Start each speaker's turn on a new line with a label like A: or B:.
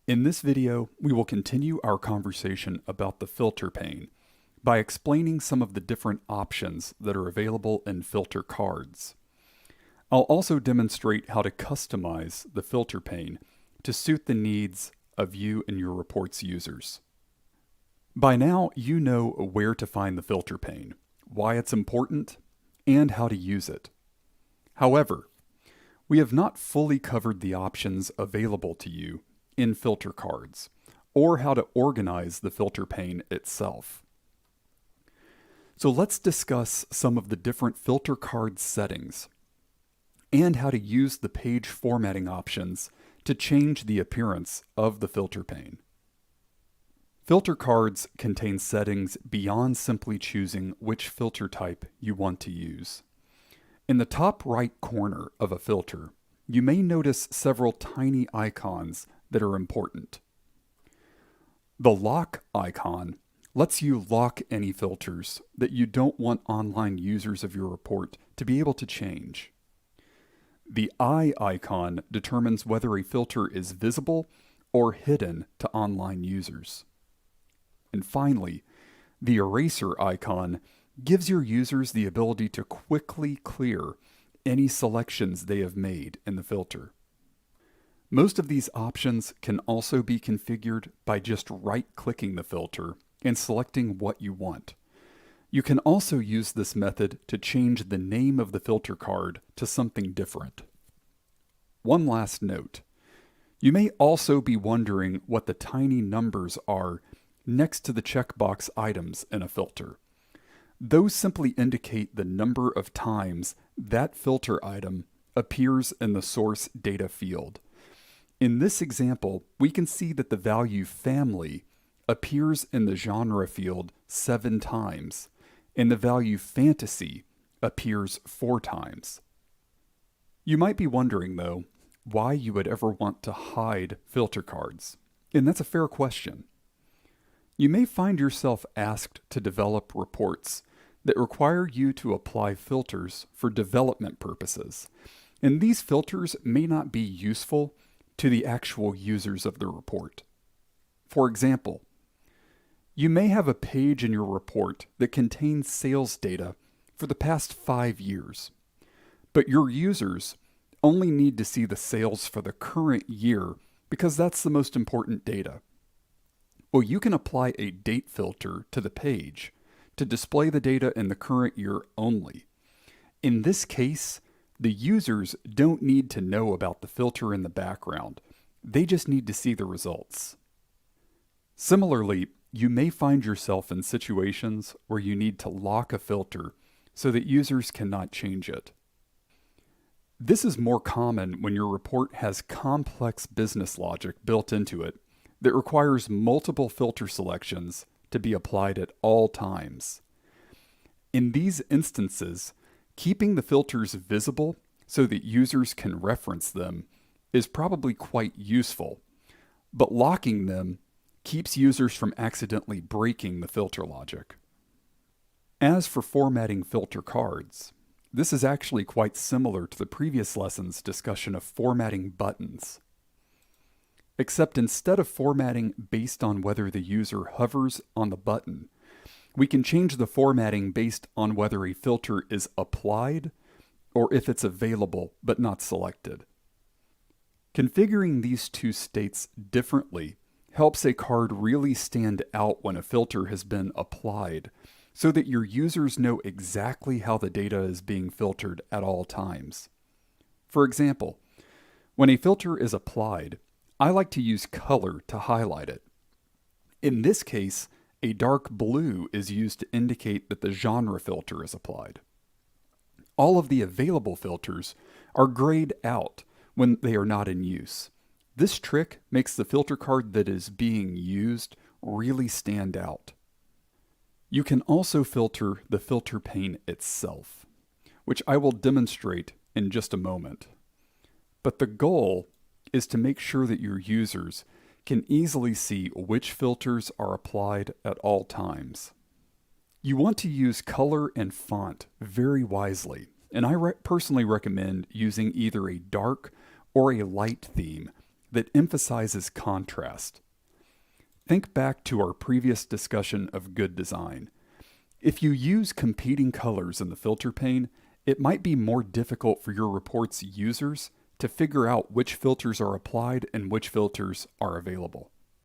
A: In this video, we will continue our conversation about the filter pane by explaining some of the different options that are available in filter cards. I'll also demonstrate how to customize the filter pane to suit the needs of you and your report's users. By now, you know where to find the filter pane, why it's important, and how to use it. However, we have not fully covered the options available to you in filter cards, or how to organize the filter pane itself. So let's discuss some of the different filter card settings and how to use the page formatting options to change the appearance of the filter pane. Filter cards contain settings beyond simply choosing which filter type you want to use. In the top right corner of a filter, you may notice several tiny icons that are important. The lock icon lets you lock any filters that you don't want online users of your report to be able to change. The eye icon determines whether a filter is visible or hidden to online users. And finally, the eraser icon gives your users the ability to quickly clear any selections they have made in the filter. Most of these options can also be configured by just right-clicking the filter and selecting what you want. You can also use this method to change the name of the filter card to something different. One last note. You may also be wondering what the tiny numbers are next to the checkbox items in a filter. Those simply indicate the number of times that filter item appears in the source data field. In this example, we can see that the value family appears in the genre field 7 times, and the value fantasy appears 4 times. You might be wondering, though, why you would ever want to hide filter cards, and that's a fair question. You may find yourself asked to develop reports that require you to apply filters for development purposes, and these filters may not be useful to the actual users of the report. For example, you may have a page in your report that contains sales data for the past 5 years, but your users only need to see the sales for the current year because that's the most important data. Well, you can apply a date filter to the page to display the data in the current year only. In this case, the users don't need to know about the filter in the background. They just need to see the results. Similarly, you may find yourself in situations where you need to lock a filter so that users cannot change it. This is more common when your report has complex business logic built into it that requires multiple filter selections to be applied at all times. In these instances, keeping the filters visible so that users can reference them is probably quite useful, but locking them keeps users from accidentally breaking the filter logic. As for formatting filter cards, this is actually quite similar to the previous lesson's discussion of formatting buttons. Except instead of formatting based on whether the user hovers on the button, we can change the formatting based on whether a filter is applied or if it's available but not selected. Configuring these two states differently helps a card really stand out when a filter has been applied, so that your users know exactly how the data is being filtered at all times. For example, when a filter is applied, I like to use color to highlight it. In this case, a dark blue is used to indicate that the genre filter is applied. All of the available filters are grayed out when they are not in use. This trick makes the filter card that is being used really stand out. You can also filter the filter pane itself, which I will demonstrate in just a moment. But the goal is to make sure that your users can easily see which filters are applied at all times. You want to use color and font very wisely, and I personally recommend using either a dark or a light theme that emphasizes contrast. Think back to our previous discussion of good design. If you use competing colors in the filter pane, it might be more difficult for your report's users to figure out which filters are applied and which filters are available.